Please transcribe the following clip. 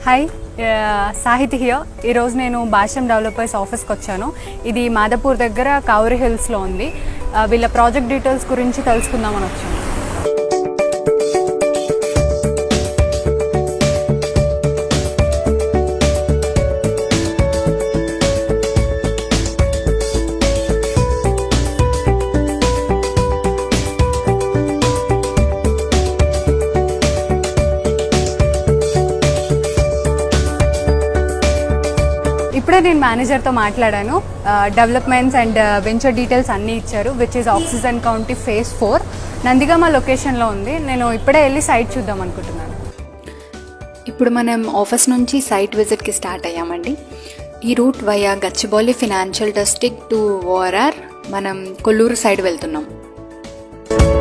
Hi, Sahiti here. ఈరోజు నేను భాష్యం developers ఆఫీస్కి వచ్చాను. ఇది మాదాపూర్ దగ్గర కౌరి హిల్స్లో ఉంది. వీళ్ళ ప్రాజెక్ట్ డీటెయిల్స్ గురించి తెలుసుకుందామని వచ్చాను. ఇప్పుడే నేను మేనేజర్తో మాట్లాడాను. డెవలప్మెంట్స్ అండ్ వెంచర్ డీటెయిల్స్ అన్నీ ఇచ్చారు, which is oxygen county phase 4 Nandigama లొకేషన్లో ఉంది. నేను ఇప్పుడే వెళ్ళి సైట్ చూద్దాం అనుకుంటున్నాను. ఇప్పుడు మనం ఆఫీస్ నుంచి సైట్ విజిట్కి స్టార్ట్ అయ్యామండి. ఈ route via Gachibowli financial district to ORR మనం కొల్లూరు సైడ్ వెళ్తున్నాం.